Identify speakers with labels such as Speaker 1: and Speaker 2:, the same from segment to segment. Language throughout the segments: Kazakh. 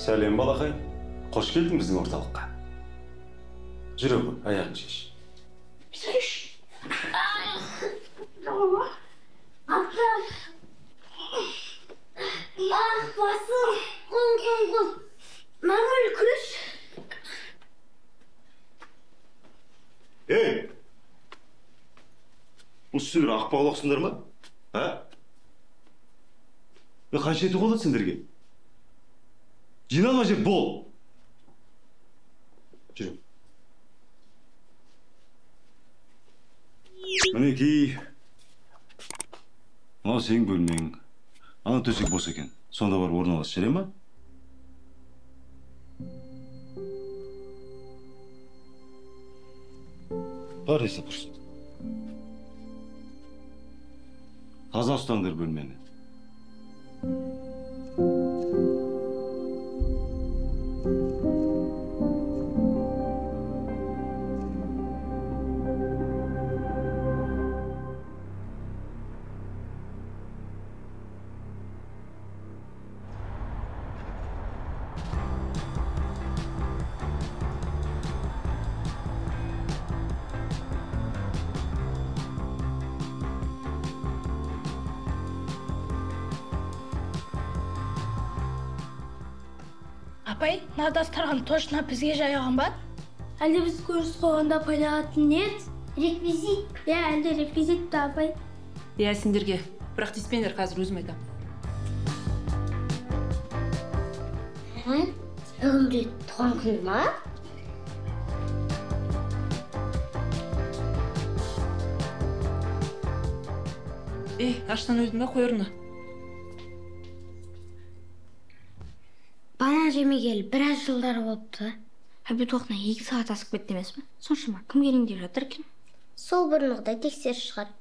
Speaker 1: Сәлем балақай. Қош келдің біздің орталыққа. Жүре ғой, аяғын шеш.
Speaker 2: Басым, қол. Мамыл күріш.
Speaker 1: Ей! Бұл сендер ақпағылақсыңдар ма? Мен қанша еті қолды сендерге? Жинала жеп бол! Жүрем. Мінекей. Мынау сенің бөлмең. Ана төсек бос екен. Сонда бар орналас, жүре ма? Бар есі тұрсын. Таза ұстаңдар бөлмені.
Speaker 2: Апай, надастырған точно бізге жайған ба? Әлде біз көріс қойғанда пайдалатын нет? Реквизит. Әлде реквизит та, апай.
Speaker 3: Сендерге. Бірақ тиіспеңдер, қазір өзім айтам.
Speaker 2: Сәуірде туған күн ма?
Speaker 3: Аштан өлдің ба, қой орнына.
Speaker 2: Бана жемегелі біраз жылдар болыпты. Әбет оқына 2 сағат асып кетті емес пе? Соншама кім келіңдеп жатыр екен? Сол бұрынғыдай тексер шығар.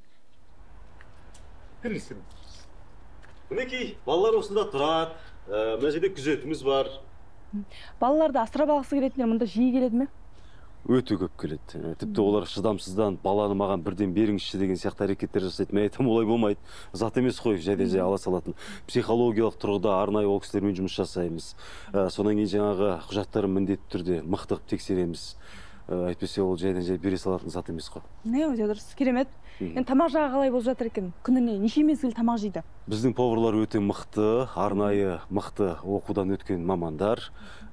Speaker 1: Мінекей, балалар осында тұрады. Мына жерде күзетіміз бар.
Speaker 3: Балаларды асырап алғысы келетіндер мұнда жиі келеді ме?
Speaker 1: Өте көп келеді. Тіпті олар шыдамсыздан баланы маған бірден беріңізші деген сияқты әрекеттер жасайды. Мен айтам, олай болмайды. Зат емес қой, жайдан жай ала салатын. Психологиялық тұрғыда арнайы ол кісілермен жұмыс жасаймыз. Сонан кейін жаңағы құжаттарын міндетті түрде мықты қылып тексереміз. Әйтпесе ол жайдан жай бере салатын зат емес қой.
Speaker 3: Не, өте дұрыс, керемет. Енді тамақ жағы қалай болып жатыр екен? Күніне неше мезгіл тамақ жейді?
Speaker 1: Біздің поварлар өте мықты, арнайы мықты оқудан өткен мамандар.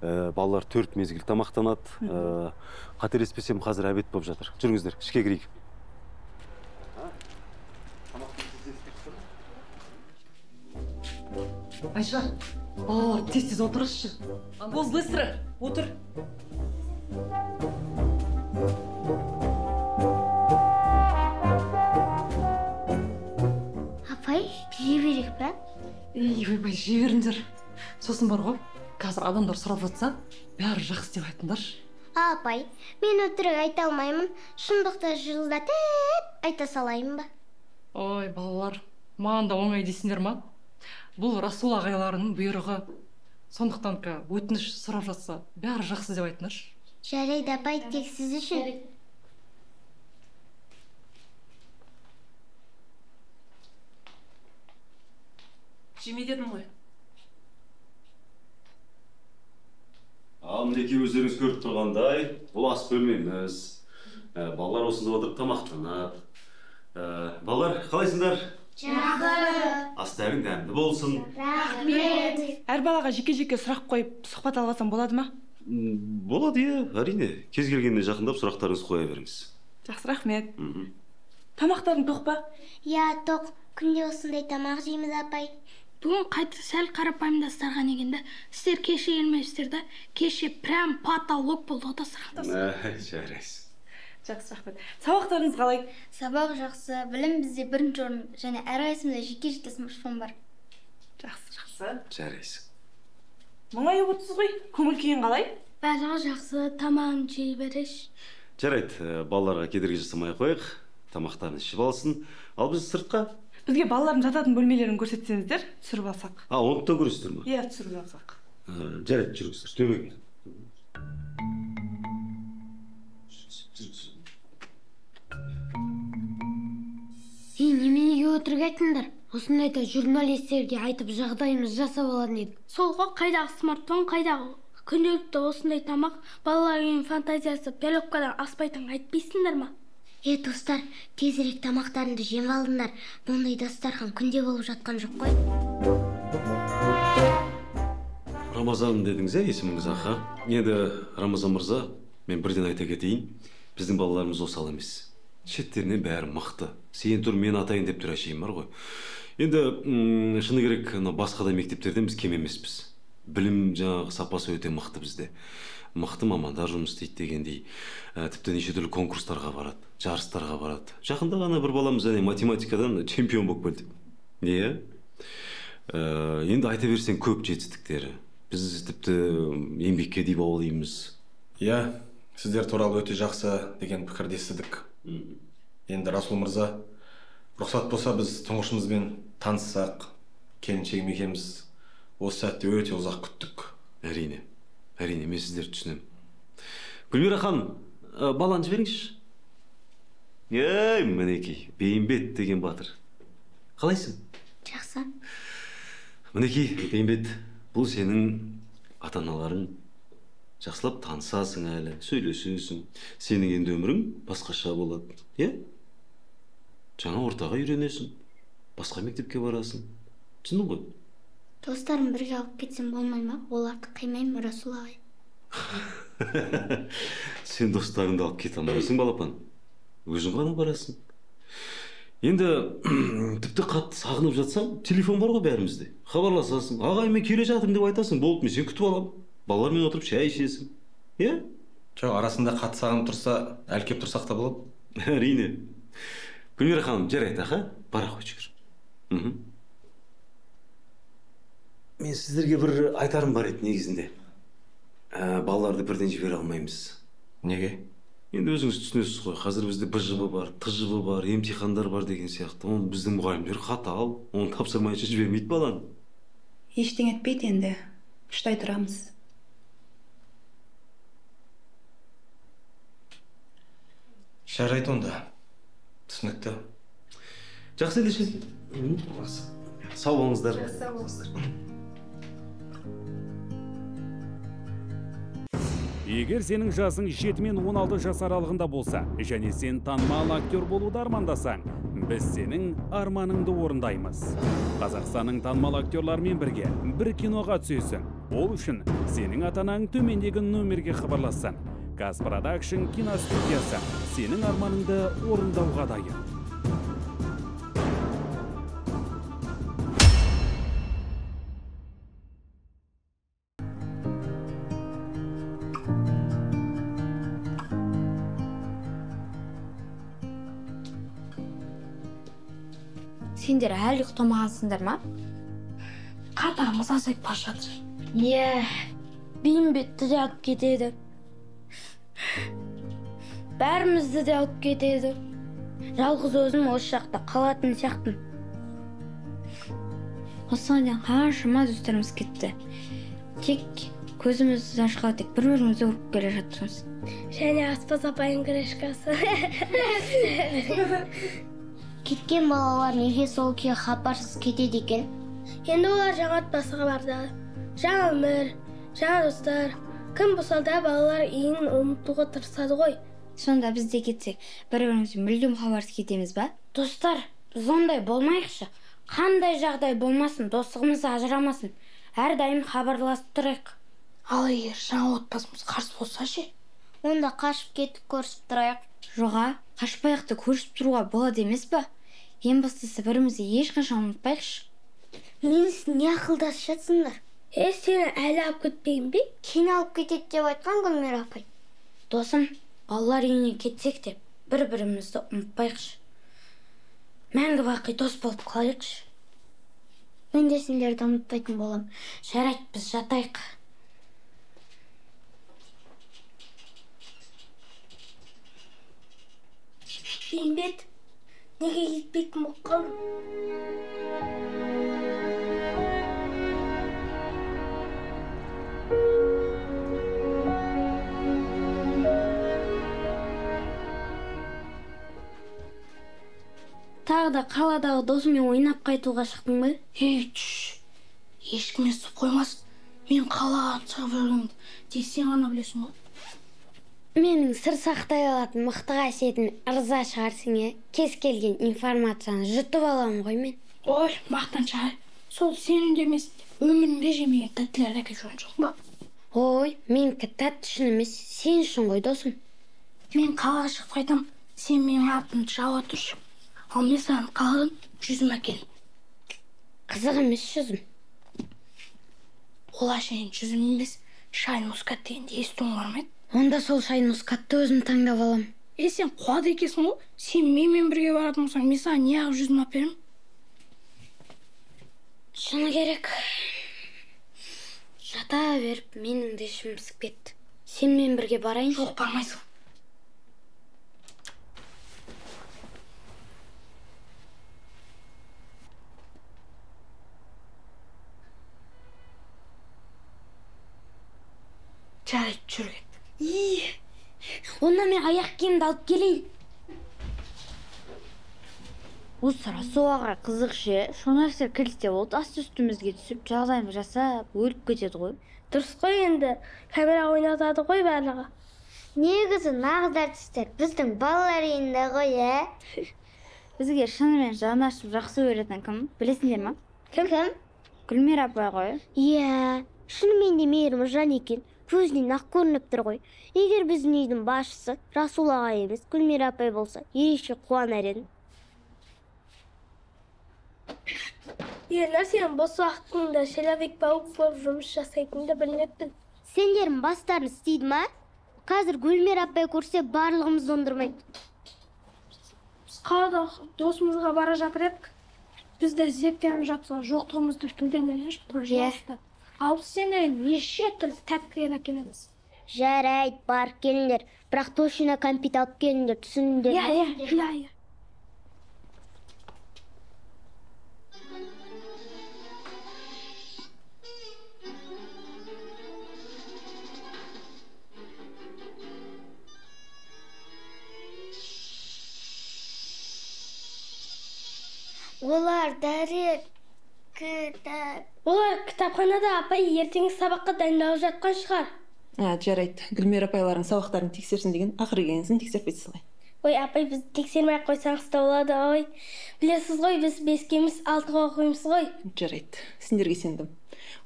Speaker 1: Балалар 4 мезгіл тамақтанады. Қателеспесем, қазір обед болып жатыр. Жүріңіздер, ішке кірейік.
Speaker 3: Айша, балалар тез-тез отырыңызшы. Боз, быстро, отыр.
Speaker 2: Апай, жей берек пе?
Speaker 3: Ойбай, жей беріңдер. Сосын бар ғой, қазір адамдар сұрап жатса, бәрі жақсы деп айтыңдаршы.
Speaker 2: Апай, мен өтірік айта алмаймын. Шындықты жылдатып айта салайын ба?
Speaker 3: Ой, балалар, маған да оңай дейсіңдер ма? Бұл Расул ағайларының бұйрығы. Сондықтан өтініш сұрап жатса, бәрі жақсы деп айтыңдаршы.
Speaker 2: Жарайды, апай, тек сіз үшін.
Speaker 3: Жеме дедім ғой.
Speaker 1: Ал мінекей өздеріңіз көріп тұрғандай, бұл ас бөлмеміз. Балалар осында отырып тамақтанады. Балалар, қалайсыңдар?
Speaker 2: Жақсы.
Speaker 1: Астарың дәмді болсын.
Speaker 2: Рахмет.
Speaker 3: Әр балаға жеке-жеке сұрақ қойып, сұхбат алғансам болады ма?
Speaker 1: Болады, әрине. Кез келгенде жақындап сұрақтарыңызды қоя беріңіз.
Speaker 3: Жақсы, рахмет. Тамақтарың тоқ па?
Speaker 2: Я, тоқ. Күнде осындай тамақ жейміз, апай. Бүгін қайта сәл қарапайымдастырған егенде, сіздер кеше келмейсіздер да, кеше прям потолок болды дастарханда.
Speaker 1: Жарайсыз.
Speaker 3: Жақсы, рахмет. Сабақтарыңыз қалай?
Speaker 2: Сабақ жақсы, білім бізде бірінші орын, және әрқайсымызда жеке-жеке смартфон бар.
Speaker 3: Жақсы.
Speaker 1: Жарайсыз.
Speaker 3: Мұңайып отырсыз ғой, көңіл күйің қалай?
Speaker 2: Барлығы жақсы, тамағын жей береш.
Speaker 1: Жарайды, балаларға кедергі жасамай қойық, тамақтарын ішіп алсын. Ал біз сыртқа?
Speaker 3: Бізге балалардың жататын бөлмелерін көрсетсеңіздер, түсіріп алсақ.
Speaker 1: Оны да көресіздер ме?
Speaker 3: Иә, түсіріп алсақ.
Speaker 1: Жарайды, жүріңіздер, төбеге.
Speaker 2: Неменеге өтірік айтыңдар?
Speaker 4: Осындайда журналистерге айтып жағдайымыз жасап алатын едік.
Speaker 2: Сол ғой, қайдағы смартфон, қайдағы күнделікті осындай тамақ, балалар үйінің фантазиясы пялевкадан аспайтынын айтпайсыңдар ма?
Speaker 4: Достар, тезірек тамақтарыңды жеп алыңдар. Мұндай дастархан күнде болып жатқан жоқ қой.
Speaker 1: Рамазан дедіңіз, есіміңіз аха. Енді Рамазан мырза, мен бірден айта кетейін. Біздің балаларымыз осал емес. Шеттерінен бәрі мықты. Сен тұр, мен атайын деп тұр әшейін бар ғой. Енді шыны керек, басқа да мектептерден біз кем емеспіз. Білім жаңағы сапасы өте мықты бізде. Мықты мамандар жұмыс істейді дегендей. Тіпті неше түрлі конкурстарға барады, жарыстарға барады. Жақында ғана бір баламыз математикадан чемпион болып келді. Иә? Енді айта берсең көп жетістіктері. Біз тіпті еңбекке деп баулимыз.
Speaker 5: Иә, сіздер туралы өте жақсы деген пікірді естідік. Енді Расул мырза, рұқсат болса біз тұңғышымызбен таныссақ, келіншегім екеуміз осы сәтте өте ұзақ күттік.
Speaker 1: Әрине, мен сіздерді түсінемін. Гүлмира ханым, баланы жіберіңізші. Мінекей, Бейімбет деген батыр. Қалайсың?
Speaker 4: Жақсы.
Speaker 1: Мінекей, Бейімбет, бұл сенің ата-аналарың. Жақсылап танысасың әлі, сөйлесесің. Сенің енді өмірің басқаша болады. Жаңа ортаға үйренесің. Басқа мектепке барасың. Түсіндің ғой?
Speaker 4: Достарым бірге алып кетсем болмай ма? Оларды қимаймын, Расул ағай.
Speaker 1: Сен достарыңды алып кете алмайсың, балапан. Өзің ғана барасың. Енді тіпті қатты сағынып жатсам, телефон бар ғой бәрімізде. Хабарласасың. Ағай, мен келе жатырмын деп айтасың. Болды, мен сен күтіп аламын. Балалармен отырып шай ішесің.
Speaker 5: Жоқ, арасында қатты сағынып тұрса, әлкеп тұрсақ та болады.
Speaker 1: Әрине. Гүлмира ханым, жарайды, аха? Бара қой жүгір. Мен сіздерге бір айтарым бар еді негізінде. Балаларды бірден жібере алмаймыз.
Speaker 5: Неге?
Speaker 1: Енді өзіңіз түсінесіз ғой, қазір бізде БЖБ бар, ТЖБ бар, емтихандар бар деген сияқты. Оны біздің мұғалімдер қатал, оны тапсырмайынша жібермейді баланы.
Speaker 6: Ештеңе етпейді енді, шыдай тұрамыз.
Speaker 5: Жарайды онда. Түсінікті.
Speaker 1: Жақсы ендеше. Сау болыңыздар.
Speaker 7: Егер сенің жасың 7 мен 16 жас аралығында болса, және сен танымал актер болуды армандасаң, біз сенің арманыңды орындаймыз. Қазақстанның танымал актерлармен бірге бір киноға түсесің. Ол үшін сенің ата-анаң төмендегі номерге хабарлассын. Казпродакшн киностудиясы сенің арманыңды орындауға дайын.
Speaker 4: Сендер әлі ұйықтамағансыңдар ма?
Speaker 2: Қатарымыз азайып бара жатыр.
Speaker 4: Бейімбетті де алып кетеді. Бәрімізді де алып кетеді. Жалғыз өзім осы жақта қалатын сияқтымын. Осыған дейін қаншама достарымыз кетті. Тек көзімізді ашқалы тек бір-бірімізді ұрып келе жатырмыз.
Speaker 2: Және Аспаз апайың грешкасы.
Speaker 4: Кеткен балалар неге сол күйі хабарсыз кетеді екен?
Speaker 2: Енді олар жаңа отбасыға барды. Жаңа өмір, жаңа достар. Кім болса да балалар үйін ұмытуға тырысады ғой.
Speaker 4: Сонда біз де кетсек, бір-бірімізбен мүлдем хабарсыз кетеміз ба? Достар, біз ондай болмайықшы. Қандай жағдай болмасын, достығымыз ажырамасын. Әрдайым хабарласып тұрайық.
Speaker 2: Ал егер жаңа отбасымыз қарсы болса ше?
Speaker 4: Онда қашып кетіп көрісіп тұрайық. Жоға, қашпайықты көрісіп тұруға болады емес па? Ең бастысы бірімізді ешқашан ұмытпайықшы. Меніз не ақылдасып жатсыңдар?
Speaker 2: Сені әлі алып кетпейін бе?
Speaker 4: Кені алып кетеді деп айтқан Гүлмира апай. Досым, балалар үйіне кетсек те бір-бірімізді ұмытпайықшы. Мәңгі бақи дос болып қалайықшы. Мен де сендерді ұмытпайтын болам. Жарайды, біз жатайық.
Speaker 2: Бейімбет, неге кетпейтін болып қалдың?
Speaker 4: тағы да қаладағы досыңмен ойнап қайтуға шықтың ба?
Speaker 2: Ешкім естіп қоймасын. Мен қалаға шығып жүргенімді тек сен ғана білесің ғой.
Speaker 4: Менің сыр сақтай алатын мықты қасиетім ырза шығарсың, е? Кез келген информацияны жұтып аламын ғой мен.
Speaker 2: Ой, мақтаншақ. Сол сенің де емес, өмірімде жемеген тәттілерді әкеліп жүрген жоқ па?
Speaker 4: Ой, менікі тәтті үшін емес, сен үшін ғой досым.
Speaker 2: Мен қалаға шығып қайтам, сен менің атымды жауа тұршы. Ал мен саған қаладан жүзім әкелдім.
Speaker 4: Қызық емес жүзім.
Speaker 2: Ол әшейін жүзім емес, шай мускат дегенде естуің бар ма еді?
Speaker 4: Онда сол шай мускатты өзім таңдап алам.
Speaker 2: Сен қуады екенсің ғой. Сен менімен бірге баратын болсаң, мен саған не ағып жүзім алып беремін?
Speaker 4: Шыны керек. Жата беріп, менің де ішім пісіп кетті. Сенмен бірге барайын?
Speaker 2: Жоқ, бармайсың. Жарайды, жүр кет.
Speaker 4: Онда мен аяқ киімді алып келейін.
Speaker 8: Осы Расулаға қызық ше, шонарсер кілісте болды, асты үстімізге түсіп, жағдайымыз жасап, өліп кетеді ғой.
Speaker 2: Дұрыс қой енді, камера ойнатады ғой барлығы.
Speaker 8: Негізі нағыз әртістер біздің балалар үйінде ғой, ә? Бізге шынымен жаны ашып жақсы көретін кім? Білесіңдер ма?
Speaker 2: Кім?
Speaker 8: Гүлмира апай ғой.
Speaker 9: Иә, шынымен де мейірімі жан екен. Көзінен ақ көрініп тұр ғой. Егер біздің үйдің басшысы Расул аға емес, Гүлмира апай болса, ерекше қуанар едім.
Speaker 2: Ерлер, сен бос уақытыңда шеловик бауып болып жұмыс жасайтынды білмеппін.
Speaker 9: Сендердің бастарын істейді ма? Қазір Гүлмира апай көрсе барлығымыз дондырмайды.
Speaker 2: Біз қалада досымызға бара жатыр едік. Бізді зерттеніп жатса жоқтығымызды тілдемелер, пожалуйста. Ал сені неше түрлі тәттілер әкелеміз.
Speaker 9: Жарайды, барып келіңдер. Бірақ точно кәмпит алып келіңдер, түсініңдер.
Speaker 2: Иә.
Speaker 9: Олар дәрет, кітап.
Speaker 2: Олар кітапханада апай ертеңгі сабаққа дайындалып жатқан шығар.
Speaker 6: Жарайды. Гүлмира апайлардың сабақтарын тексерсін деген ақыры келгенсін тексерпей салайын.
Speaker 2: Ой, апай, біз тексермей қойсаңыз да болады, ой. Білесіз ғой, біз 5-ке емес 6-ға оқимыз ғой.
Speaker 6: Жарайды. Сендерге сендім.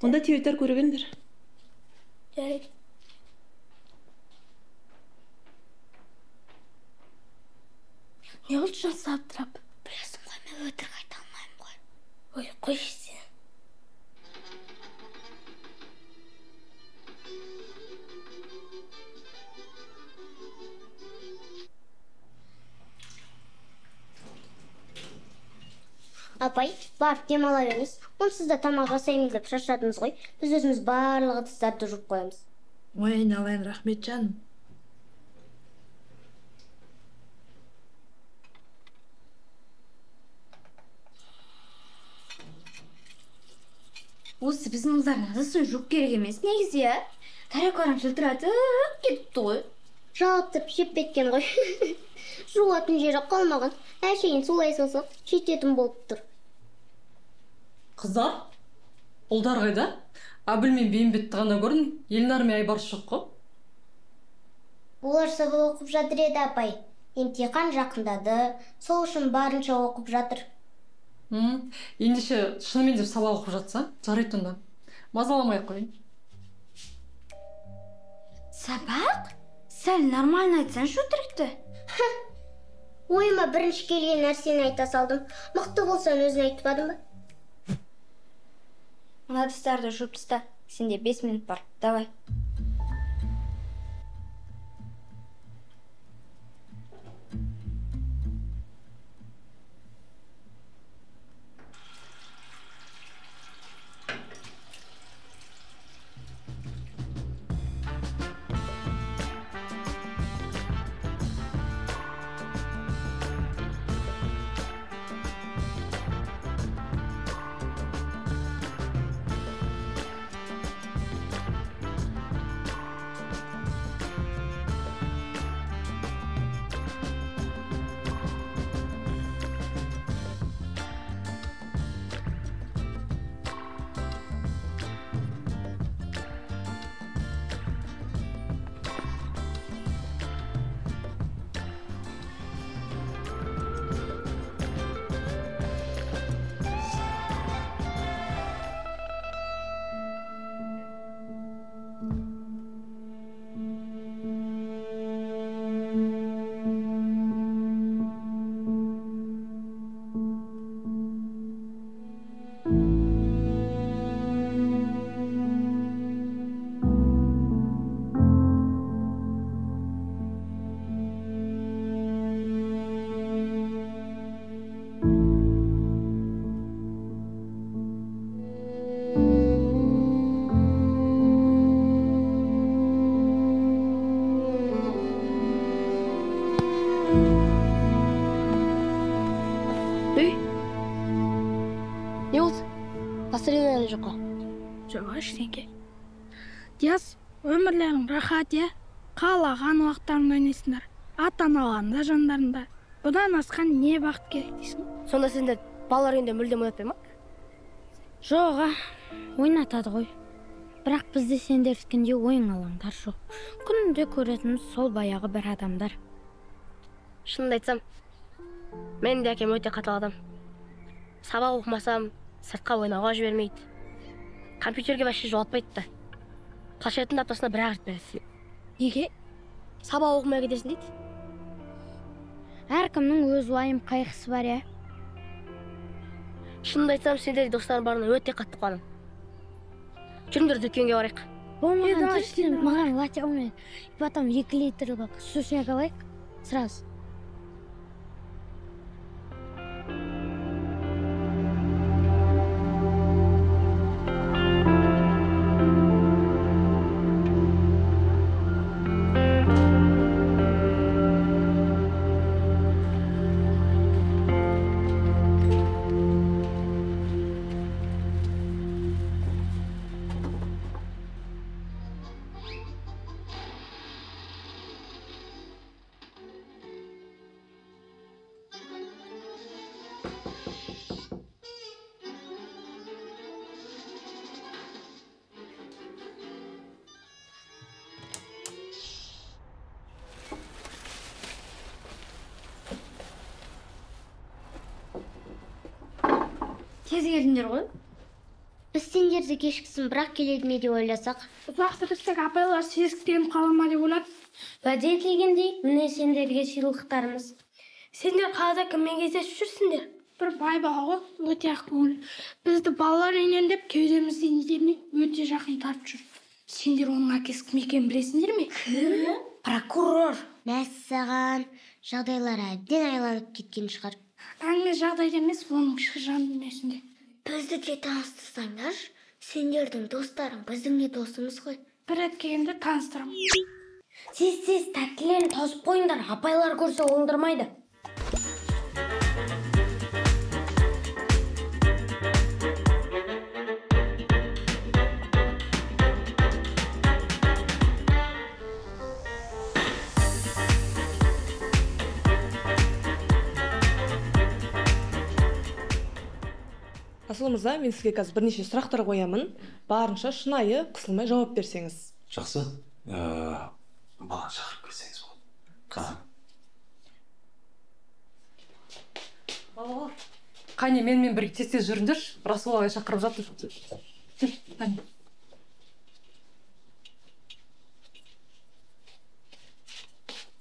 Speaker 6: Онда теледидар көре беріңдер.
Speaker 2: Жарайды. Не болды жынысы абдырап?
Speaker 9: Білесің ғой, мен өтірік айта алмаймын ғой.
Speaker 2: Ой, қойшы сен.
Speaker 9: Апай, барып демала беріңіз. Онсыз да тамақ жасаймыз деп шаршадыңыз ғой. Біз өзіміз барлығы ыдыстарды жуып қоямыз.
Speaker 10: Ой, айналайын, рахмет жаным.
Speaker 8: Осы біздің ұлдардың ыдысын жуып керек емес, негізі, иә? Таракарам жылтыратып кетіпті ғой.
Speaker 9: Жалаптырып жеп кеткен ғой. Жуатын жері қалмаған. Әшейін солай салсақ, жететін болып тұр.
Speaker 3: Қыздар, ұлдар қайда? Абіл мен Бейімбетті ғана көрдім, Елнар мен Айбарыс жоқ қой.
Speaker 9: Олар сабақ оқып жатыр еді, апай. Емтихан жақындады, сол үшін барынша оқып жатыр.
Speaker 3: Ендеше шынымен деп сабақ оқып жатса, жарайды онда. Мазаламай қойын.
Speaker 8: Сабақ? Сәл нормально айтсаң өтірікті.
Speaker 9: Ойыма бірінші келген нәрсені айта салдым. Мықты болсаң өзің айтпадың ба?
Speaker 8: Мына ыдыстарды жуып таста. Сенде 5 минут бар. Давай.
Speaker 9: болған жоқ қой.
Speaker 2: Жоқ, ештеңке. Диас, өмірлерің рахат, е? Қалаған уақыттарыңда ойнайсыңдар. Ата-аналарыңда жандарында. Бұдан асқан не бақыт керек дейсің?
Speaker 9: Сонда сендер балалар үйінде мүлдем ойнатпай ма?
Speaker 4: Жоға, ойнатады ғой. Бірақ бізде сендердікіндей ойын алаңдар жоқ. Күнде көретініміз сол баяғы бір адамдар.
Speaker 9: Шынымды айтсам, мен де әкем өте қатал адам. Сабақ оқымасам, сыртқа ойнауға жібермейді. Компьютерге вообще жолатпайды да. Планшеттің аптасына бір ақ рет береді. Неге? Сабақ оқымай кетесің дейді.
Speaker 4: Әркімнің өз уайым қайғысы бар, е?
Speaker 9: Шынымды айтсам, сендер достарым барына өте қатты қуанам. Жүріңдер дүкенге барайық.
Speaker 4: Болмаған тексін, маған латте алмай. Потом 2 литрлік сусек алайық. Сразу.
Speaker 8: Тез келдіңдер ғой?
Speaker 9: Біз сендерді кешкісін бірақ келеді ме деп ойласақ.
Speaker 2: Ұзақ тұрсақ апайлар сезіктеніп қала ма деп ойладым.
Speaker 9: Уәде етілгендей, міне сендерге сыйлықтарымыз. Сендер қалада кіммен кездесіп жүрсіңдер?
Speaker 2: Бір бай бала ғой, өте ақ көңіл. Бізді балалар үйінен деп кеудемізден итермей өте жақын тартып жүр. Сендер оның әкесі кім екенін білесіңдер ме?
Speaker 9: Кім? Прокурор. Мәссаған, жағдайлары әбден айланып кеткен шығар.
Speaker 2: Әңгіме жағдайда емес, оның ішкі жан дүниесінде.
Speaker 9: Бізді де таныстырсаңдар, сендердің достарың біздің де досымыз ғой.
Speaker 2: Бір рет келгенде таныстырамын.
Speaker 9: Сіз тәттілерін тосып қойыңдар, апайлар көрсе оңдырмайды.
Speaker 6: Расул мырза, мен сізге қазір бірнеше сұрақтар қоямын. Барынша шынайы, қысылмай жауап берсеңіз.
Speaker 1: Жақсы. Баланы шақырып келсеңіз болады.
Speaker 3: Балалар, қане менімен бірге тез жүріңдерші. Расул ағай шақырып жатыр. Жүр, қане.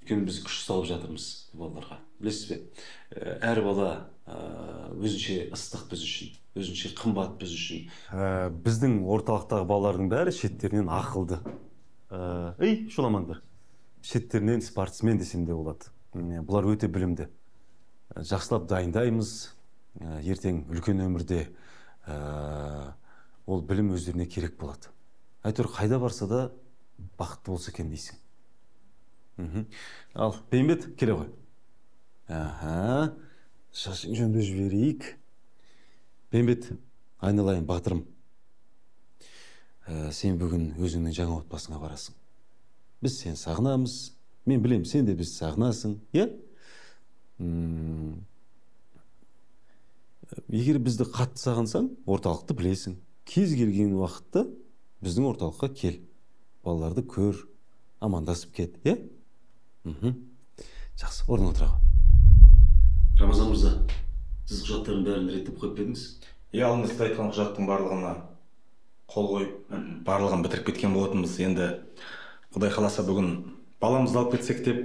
Speaker 1: Өйткені біз күш салып жатырмыз балаларға. Білесіз бе? Әр бала өзінше ыстық біз үшін, өзінше қымбат біз үшін. Біздің орталықтағы балалардың бәрі шеттерінен ақылды. Шуламаңдар. Шеттерінен спортсмен десем де болады. Бұлар өте білімді. Жақсылап дайындаймыз. Ертең үлкен өмірде ол білім өздеріне керек болады. Әйтеуір қайда барса да бақытты болса екен дейсің. Ал, Бейімбет, келе ғой. Шашың жөнді жіберейік. Бейімбет, айналайын, батырым. Сен бүгін өзіңнің жаңа отбасыңа барасың. Біз сен сағынамыз. Мен білем, сен де біз сағынасың. Егер бізді қатты сағынсаң, орталықты білесің. Кез келген уақытта біздің орталыққа кел. Балаларды көр, амандасып кет. Жақсы, орнына отыраға. Рамазан мырза, сіз құжаттардың бәрін реттеп қойып едіңіз?
Speaker 5: Алдында сіз айтқан құжаттың барлығына қол қойып, барлығын бітіріп кеткен болатынбыз. Енді Құдай қаласа бүгін баламызды алып кетсек деп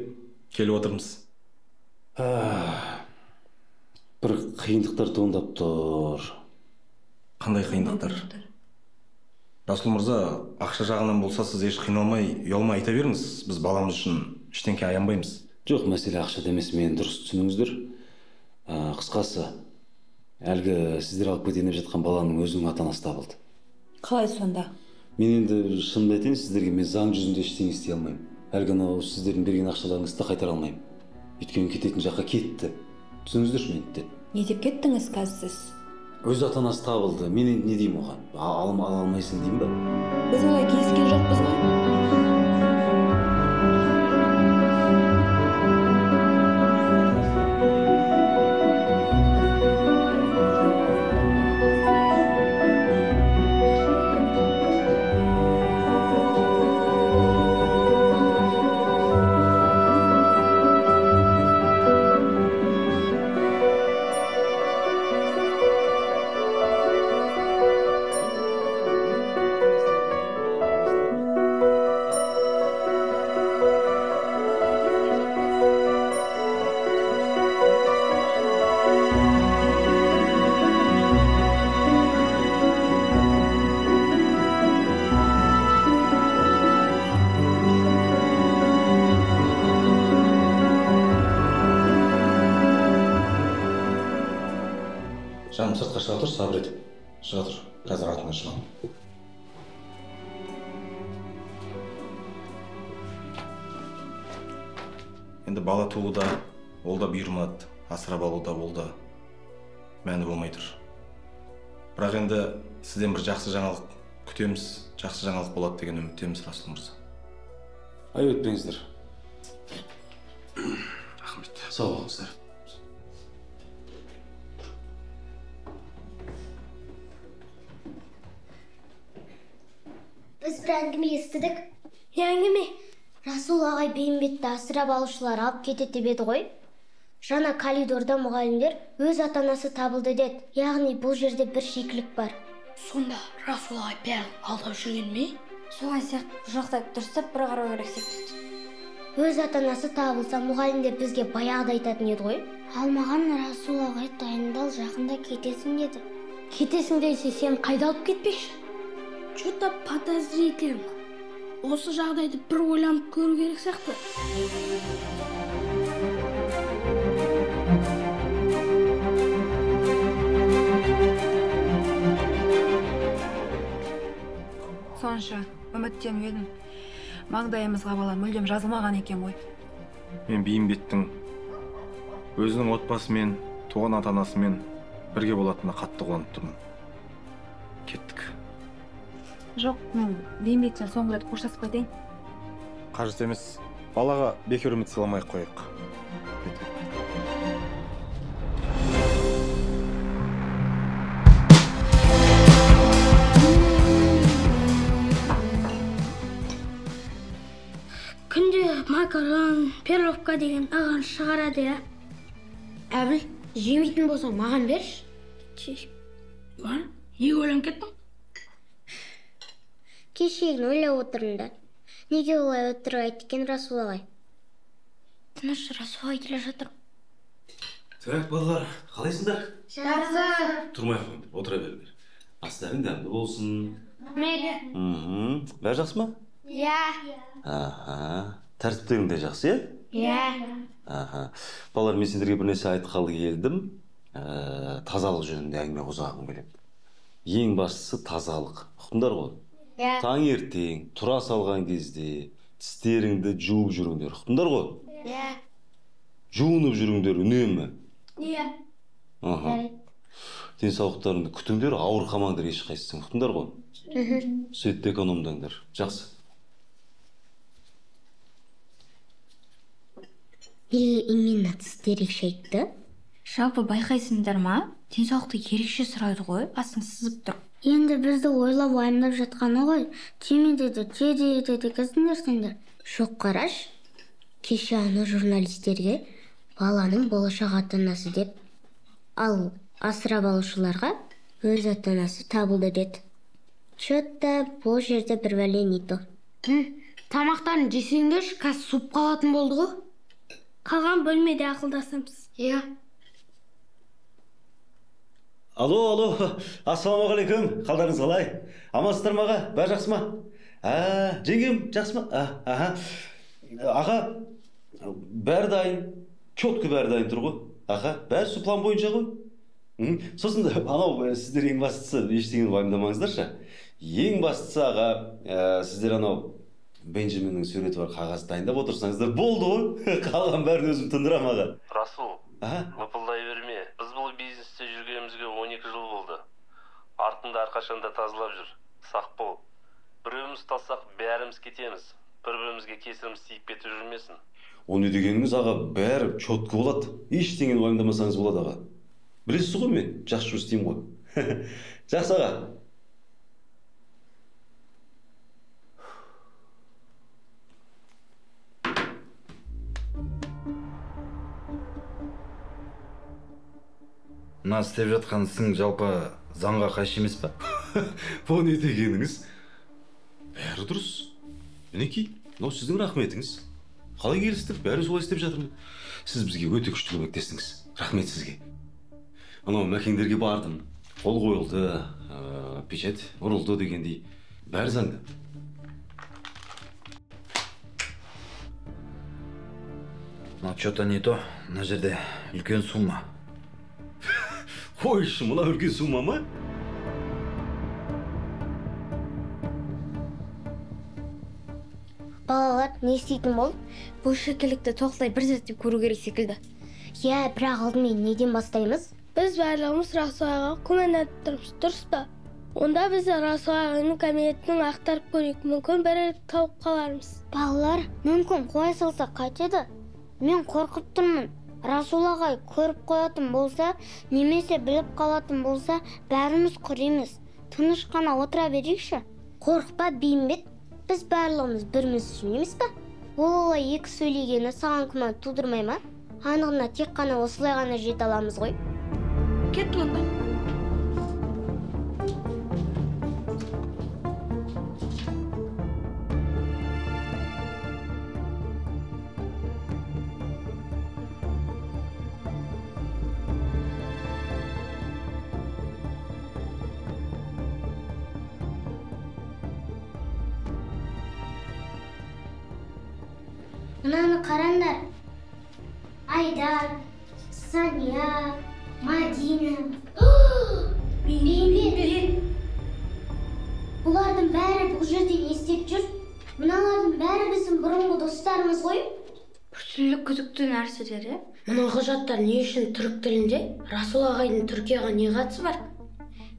Speaker 5: келіп отырмыз.
Speaker 1: Бір қиындықтар туындап тұр.
Speaker 5: Қандай қиындықтар? Расул мырза, ақша жағынан болса сіз еш қиналмай, ұялмай айта беріңіз. Біз баламыз үшін ештеңке аянбаймыз.
Speaker 1: Жоқ, мәселе ақшада емес, мені дұрыс түсініңіздер. Қысқасы, әлгі сіздер алып кетейін деп жатқан баланың өзінің ата-анасы табылды.
Speaker 6: Қалай сонда?
Speaker 1: Мен енді шынымды айтайын, сіздерге мен заң жүзінде ештеңе істей алмаймын. Әлгі сіздердің берген ақшаларыңызды қайтара алмаймын. Өйткені кететін жаққа кетті. Түсініңіздерші мені деді.
Speaker 4: Не деп кеттіңіз қазір сіз?
Speaker 1: Өз ата анасы табылды. Мен енді не деймін оған? Ала алмайсың деймін ба?
Speaker 6: Біз олай келіскен жоқпыз ғой.
Speaker 5: Жаным, сыртқа шыға тұр, сабыр етіп. Шыға тұр, қазір артынан шығамын. Енді бала тууда, ол да бұйырмады, асырап алуда ол да мәні болмай тұр. Бірақ енді сізден бір жақсы жаңалық күтеміз, жақсы жаңалық болады деген үміттеміз, Расул мырза.
Speaker 1: Ай өтпеңіздер.
Speaker 5: Рахмет.
Speaker 1: Сау болыңыздар.
Speaker 11: Біз бір әңгіме естідік.
Speaker 2: Не әңгіме?
Speaker 11: Расул ағай Бейімбетті асырап алушылар алып кетеді деп еді ғой. Жаңа коридорда мұғалімдер өз ата-анасы табылды деді. Яғни бұл жерде бір шикілік бар.
Speaker 10: Сонда Расул ағай бәрін алдап жүрген ме?
Speaker 8: Соған сияқты бұл жақта дұрыстап бір қарау керек секілді.
Speaker 11: Өз ата-анасы табылса, мұғалімдер бізге баяғыда айтатын еді ғой. Ал маған Расул ағай дайындал, жақында кетесің деді. Кетесің десе, сен қайда алып кетпекші?
Speaker 2: Что-то подозрительно. Осы жағдайды бір ойланып көру керек сияқты.
Speaker 10: Сонша үміттеніп едім. Маңдайымызға бала мүлдем жазылмаған екен ғой.
Speaker 5: Мен Бейімбеттің өзінің отбасымен, туған ата-анасымен бірге болатынына қатты қуанып тұрмын. Кеттік.
Speaker 10: Жоқ, мен Бейімбеттен соңғы рет қоштасып қайтайын.
Speaker 5: Қажет емес. Балаға бекер үміт сыйламай қояйық.
Speaker 2: Күнде макарон, перловка деген ағын шығарады я.
Speaker 11: Әбіл, жемейтін болсаң маған берші.
Speaker 2: Бар, неге ойланып кеттің?
Speaker 11: Кешегін ойлап отырмын да. Неге олай отырып айтты екен Расул ағай? Тыныш, Расул ағай келе жатыр.
Speaker 1: Так, балалар, қалайсыңдар?
Speaker 11: Жақсы.
Speaker 1: Тұрмай қойыңдар, отыра беріңдер. Астарың дәмді болсын.
Speaker 11: Рахмет.
Speaker 1: Бәрі жақсы ма?
Speaker 11: Иә.
Speaker 1: Тәртіптерің де жақсы, е?
Speaker 11: Иә.
Speaker 1: Балалар, мен сендерге бір нәрсе айтқалы келдім. Тазалық жөнінде әңгіме қозғағым келеді. Ең бастысы тазалық. Ұқтыңдар ғой?
Speaker 11: Иә.
Speaker 1: Таңертең тұра салған кезде тістеріңді жуып жүріңдер. Ұқтыңдар ғой?
Speaker 11: Иә.
Speaker 1: Жуынып жүріңдер үнемі.
Speaker 11: Иә.
Speaker 1: Денсаулықтарыңды күтіңдер, ауыр қалмаңдар ешқайсың. Ұқтыңдар ғой? Сөйтті экономдаңдар. Жақсы.
Speaker 11: Неге именно тісті ерекше айтты?
Speaker 8: Жалпы байқайсыңдар ма? Денсаулықты ерекше сұрайды ғой, астың сызып тұр.
Speaker 11: Енді бізді ойлап уайымдап жатқаны ғой. Тимеді кіздіңдер сендер. Жоқ, қараш. Кеше ана журналистерге баланың болашақ ата-анасы деп, ал асырап алушыларға өз ата-анасы табылды деді. Что-то бұл жерде бір бәле не то.
Speaker 10: Тамақтарын жесеңдерші, қазір суып қалатын болды ғой.
Speaker 2: Қалған бөлмеде ақылдасамыз.
Speaker 10: Иә.
Speaker 1: Алло, ассалаумағалейкум. Қалдарыңыз қалай? Амансыздар ма аға? Бәрі жақсы ма? Жеңгем жақсы ма? Аға, бәрі дайын. Четкі бәрі дайын тұр ғой. Аға, бәрі план бойынша ғой. Сосын анау сіздер ең бастысы ештеңені уайымдамаңыздаршы. Ең бастысы аға, сіздер анау Бенджаминнің суреті бар қағаз дайындап отырсаңыздар болды ғой. Қалған бәрін өзім тындырам аға.
Speaker 12: Расул, лыпылдай берме. Біз бұл бизнесте жүргенімізге 12 жыл болды.
Speaker 1: Атыңды әрқашанда тазалап жүр. Сақ бол. Біреуіміз талсақ, бәріміз кетеміз. Бір-бірімізге кесіріміз тиіп кетіп жүрмесін. Оны дегеніңіз, аға, бәрі чоткі болады. Ештеңені уайымдамасаңыз болады, аға. Білесіз ғой, мен жақсы жұмыс істеймін ғой. Жақсы, аға.
Speaker 12: Мына істеп жатқан ісің жалпы заңға қайшы емес па?
Speaker 1: Бұл не дегеніңіз? Бәрі дұрыс. Мінекей, мынау сіздің рахметіңіз. Қалай келістік? Бәрі солай істеп жатырмын. Сіз бізге өте күшті көмектестіңіз. Рахмет сізге. Анау мәкеңдерге бардым. Қол қойылды, печать ұрылды дегендей. Бәрі заңды.
Speaker 12: Но что-то не то. Мына жерде үлкен сумма.
Speaker 1: Қойшы, мына үлкен сумма ма?
Speaker 11: Балалар, не істейтін бол?
Speaker 4: Бұл шекелікті тоқтай бір зерттеп көру керек секілді.
Speaker 11: Иә, бірақ алдымен неден бастаймыз?
Speaker 2: Біз барлығымыз Расул-ағаға күмәнданып тұрмыз, дұрыс па? Онда біз Расул-ағаның кәмелетін ақтарып көрейік, мүмкін бірі тауып қалармыз.
Speaker 11: Балалар, мүмкін қоя салса қайтеді? Мен қорқып тұрмын. Расул ағай көріп қоятын болса, немесе біліп қалатын болса, бәріміз құримыз. Тыныш қана отыра берейікші. Қорықпа, Бейімбет. Біз барлығымыз біріміз үшін емес па? Ол олай екі сөйлегені саған күмән тудырмай ма? Анығына тек қана осылай ғана жете аламыз ғой.
Speaker 2: Кет онда.
Speaker 11: Мынаны қараңдар. Айдар, Сания, Мадина. Бейімбет. Бұлардың бәрі бұл жерде не істеп жүр? Мыналардың бәрі біздің бұрынғы достарымыз ғой?
Speaker 4: Біртүрлі күдікті нәрселер, е?
Speaker 9: Мына құжаттар не үшін түрік тілінде? Расул ағайдың Түркияға не қатысы бар?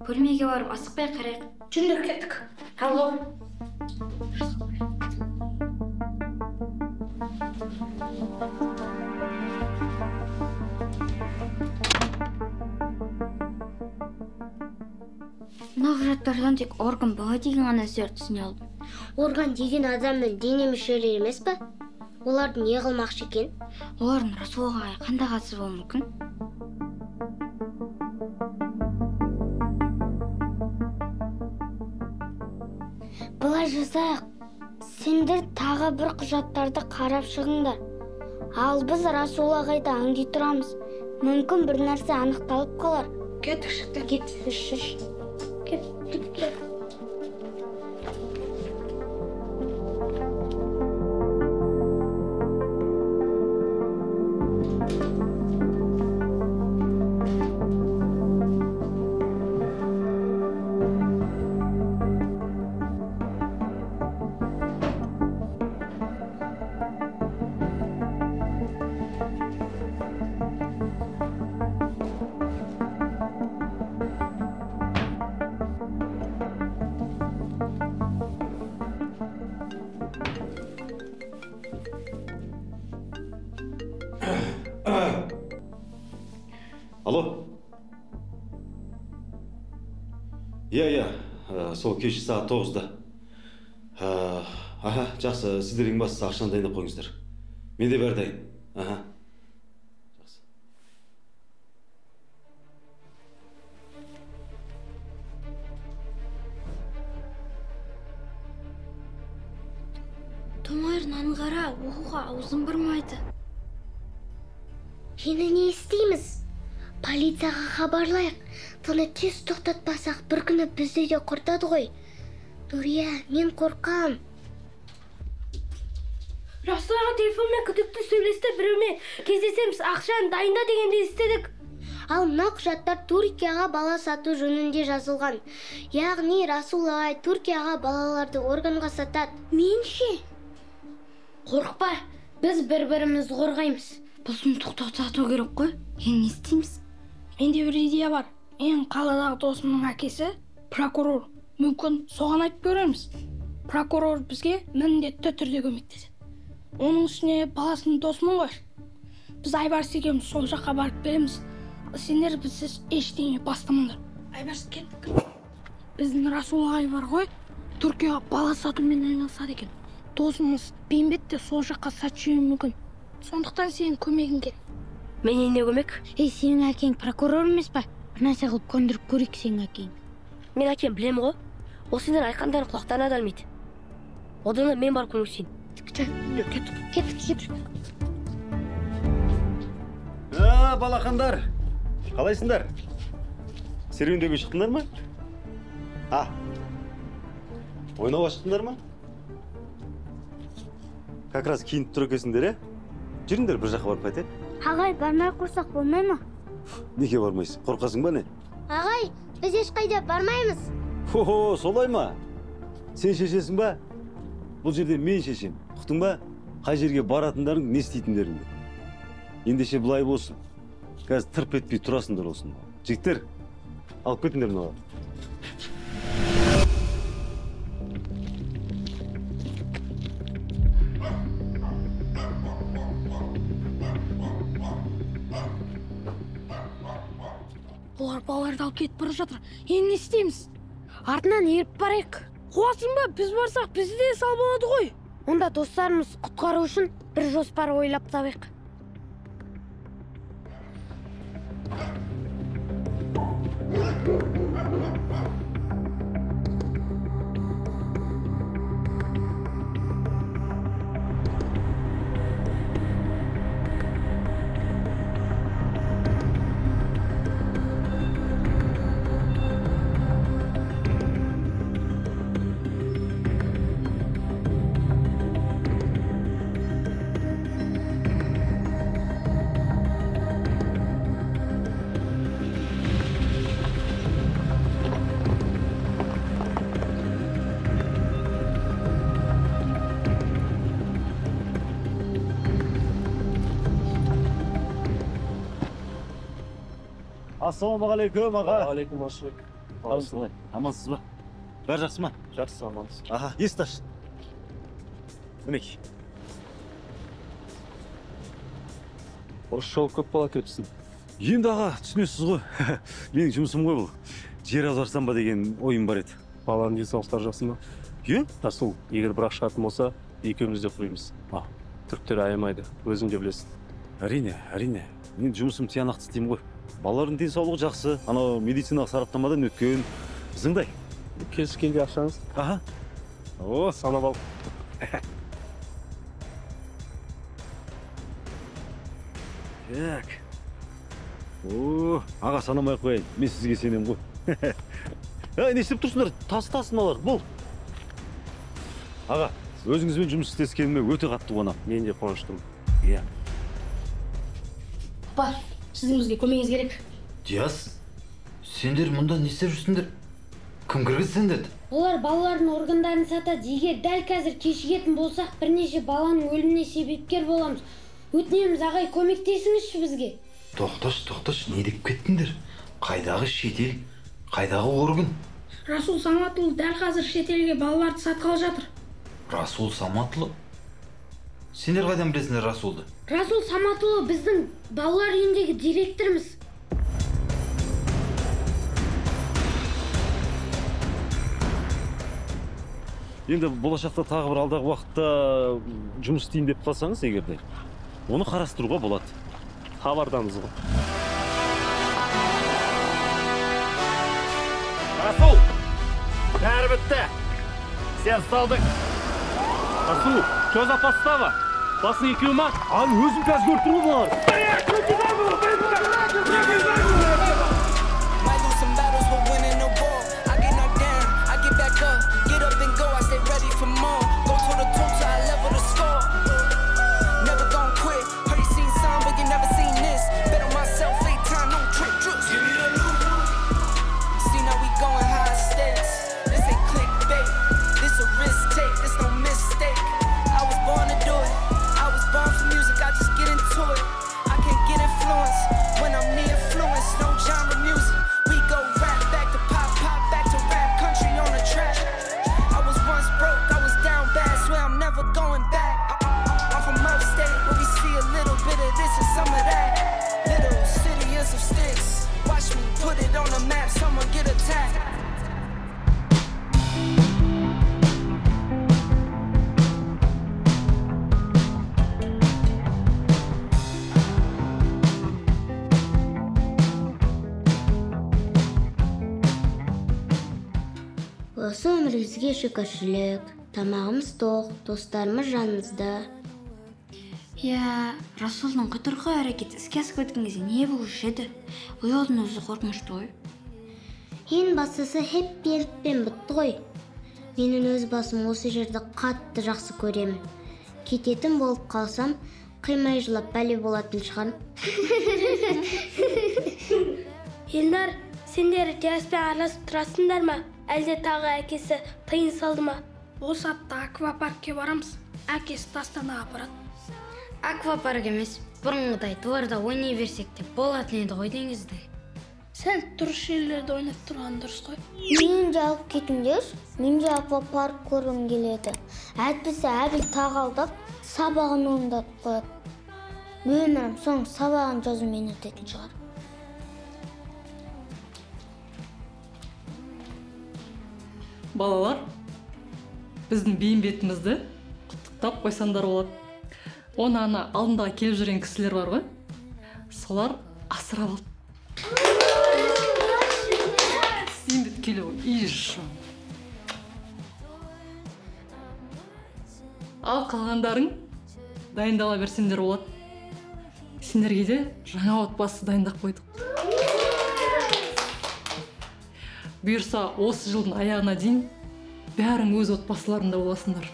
Speaker 4: Бөлмеге барып асықпай қарайық.
Speaker 9: Жүндір кеттік. Алло.
Speaker 4: Мына құжаттардан тек орган бала деген ғана сөзді түсіне алдым.
Speaker 11: Орган деген адамның дене мүшелері емес па? Олардың не қылмақшы екен?
Speaker 4: Олардың Расул ағаға қандай қатысы болуы мүмкін?
Speaker 11: Былай жасайық. Сендер тағы бір құжаттарды қарап шығыңдар. Ал біз Расул ағайды аңди тұрамыз. Мүмкін бір нәрсе анықталып қалар.
Speaker 2: Кеттік шықты.
Speaker 11: Кеттік.
Speaker 2: Кеттік.
Speaker 1: Алло? Иә, сол кешкі сағат 9-да. Жақсы, сіздер ең бастысы ақшаны дайындап қойыңыздар. Мен де бәрі дайын. Жақсы.
Speaker 4: Томар, наны қара, оқуға аузын бұрмайды.
Speaker 11: Енді не істейміз? Полицияға хабарлайық. Бұны тез тоқтатпасақ, бір күні бізді де құртады ғой. Нұрия, мен қорқам.
Speaker 2: Расул аға телефонмен күдікті сөйлесті, біреумен кездесеміз, ақшаны дайында дегенде істедік.
Speaker 11: Ал мына құжаттар Түркияға бала сату жөнінде жазылған. Яғни Расул ағай Түркияға балаларды органға сатады. Менше?
Speaker 4: Қорықпа, біз бір-бірімізді қорғаймыз. Бұсын тоқтату керек қой. Енді не істейміз?
Speaker 2: Менде бір идея бар. Мен қаладағы досымның әкесі прокурор мүмкін соған айтып көреміз. Прокурор бізге міндетті түрде көмектеседі. Оның үстіне баласының досымын ғой. Біз Айбарс екеуміз сол жаққа барып келеміз. Сендер бізсіз ештеңе бастамаңдар. Айбарс, кеттік. Біздің Расул ағай бар ғой, Түркияға бала сатумен айналысады екен. Досымыз Бейімбет те сол жаққа сатуы мүмкін. Сондықтан сенің көмегің керек.
Speaker 9: Менен не көмек?
Speaker 11: Сенің әкең прокурор емес па? Нәрсе қылып көндіріп көрейік сенің әкең.
Speaker 9: Мен әкем білем ғой. Ол сендер айтқандарын құлақтарына да ілмейді. Одан мен барып көмектесейін.
Speaker 11: Кеттік.
Speaker 1: Балақандар, қалайсыңдар? Серуендеуге шықтыңдар ма? Ойнауға шықтыңдар ма? Как раз киініп тұр екенсіңдер, е? Жүріңдер бір жаққа барып қайтайық.
Speaker 11: Ағай, бармай құрсақ болмай ма?
Speaker 1: Неге бармайсың? Қорқасың ба не?
Speaker 11: Ағай, біз ешқайда бармаймыз.
Speaker 1: Хо-хо, солай ма? Сен шешесің ба? Бұл жерде мен шешем. Ұқтың ба? Қай жерге баратындарың, не істейтіндеріңді. Ендеше бұлай болсын. Қазір тырп етпей тұрасыңдар olsun. Жігіттер, алып кетіңдер мынаған.
Speaker 2: Олар балаларды алып кетіп бара жатыр. Енді не істейміз? Артынан еріп барайық. Қуасың ба? Біз барсақ бізді де сал болады ғой.
Speaker 4: Онда достарымыз құтқару үшін бір жоспар ойлап табайық.
Speaker 1: Ассалаумағалейкум, аға.
Speaker 13: Алейкум ассалам.
Speaker 1: Қалайсыз? Амансыз ба? Бәрі жақсы ма?
Speaker 13: Жақсы, амансыз.
Speaker 1: Аха, есікті аш. Мінеки.
Speaker 13: Осы жол көп бала кетіпсің.
Speaker 1: Енді аға, түсінесіз ғой. Менің жұмысым ғой бұл. Жер аударсам ба деген ойым бар еді.
Speaker 13: Баланың денсаулықтары жақсы ма?
Speaker 1: Е?
Speaker 13: Расул, егер бірақ шығатын болса, екеуміз де құримыз. Түріктер аямайды, өзің де білесің.
Speaker 1: Әрине. Мен жұмысым тиянақты істеймін ғой. Балалардың денсаулығы жақсы, анау медициналық сараптамадан өткен. Зыңдай.
Speaker 13: Келіскенде ақшаңыз?
Speaker 1: Аха. О,
Speaker 13: санап ал.
Speaker 1: Так. О, аға санамай қояйын. Мен сізге сенем ғой. Не істеп тұрсыңдар? Тасын алар, бол. Аға, өзіңізбен жұмыс істескеніме өте қатты қуанамын.
Speaker 13: Мен де қуаныштымын.
Speaker 1: Иә.
Speaker 4: Апа, сіздің бізге көмегіңіз керек.
Speaker 12: Диас, сендер мұнда не істеп жүрсіңдер? Кім кіргізсен деді?
Speaker 11: Олар балалардың органдарын сатады. Егер дәл қазір кешігетін болсақ, бірнеше баланың өліміне себепкер боламыз. Өтінеміз, ағай, көмектесіңізші бізге.
Speaker 12: Тоқташ, не деп кеттіңдер? Қайдағы шетел, қайдағы орган?
Speaker 2: Расул Саматұлы дәл қазір шетелге балаларды сатқалы жатыр.
Speaker 12: Расул Саматұлы? Сендер қайдан білесіңдер Расулды?
Speaker 11: Расул Саматұлы біздің балалар үйіндегі директорымыз.
Speaker 1: Енді болашақта тағы бір алдағы уақытта жұмыс істейін деп қалсаңыз егерде, оны қарастыруға болады.
Speaker 13: Хабардамыз ғой.
Speaker 7: Расул! Бәрі бітті! Сен ұсталдың! Расул, көз апастава! Басын екеу ма?
Speaker 1: Ал өзім қазір көріп тұрмын бар!
Speaker 14: I was born to do it. I was born for music, I just get into it. I can't
Speaker 11: Осы өмірімізге шүкіршілік, тамағымыз тоқ, достарымыз жанымызда.
Speaker 4: Иә, Расулдың құтырқы әрекеті іске асып өткен кезде не болушы еді? Ояудың өзі қорқынышты ғой.
Speaker 11: Ең бастысы хэппи-эндпен бітті ғой. Менің өз басым осы жерді қатты жақсы көремін. Кететін болып қалсам, қимай жылап бәле болатын шығармын.
Speaker 9: Елнар, сендер Диаспен араласып тұрасыңдар ма? Әлде тағы әкесі тыйым салды ма?
Speaker 2: Осы апта аквапаркке барамыз. Әкесі Астанаға апарады.
Speaker 4: Аквапарк емес, бұрынғыдай дворда ойнай берсек те болатын еді ғой деңізді.
Speaker 2: Сен дұрыс жерлерде ойнап тұрған дұрыс қой.
Speaker 11: Мен де алып кетіңдер, мен де аквапарк көргім келеді. Әйтпесе әбіл тағалдап, сабағын орындатып қояды. Өмірім соң сабағын жазумен өтетін шығар.
Speaker 3: Балалар, біздің бейім бетімізді құттықтап қойсаңдар болады. Оны ана алдындағы келіп жүрген кісілер бар ғой, солар асырап алды. Сен бет келу, иші. Ал қалғандарың дайындала берсеңдер болады. Сендерге де жаңа отбасы дайындап қойдық. Бұйырса, осы жылдың аяғына дейін бәрің өз отбасыларында боласыңдар.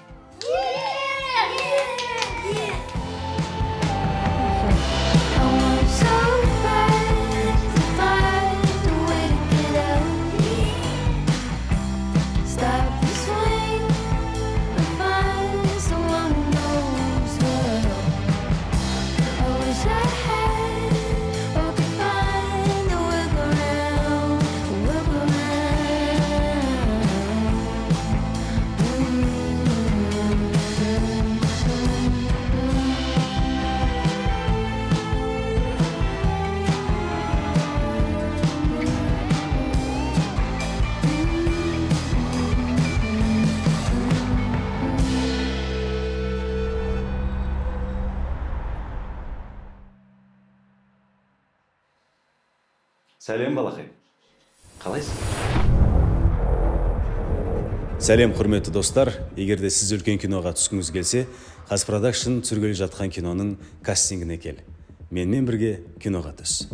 Speaker 1: Сәлем, балақай. Қалайсың? Сәлем, құрметті достар. Егер де сіз үлкен киноға түскіңіз келсе, Қазпродакшн түсіргелі жатқан киноның кастингіне кел. Менімен бірге киноға түс.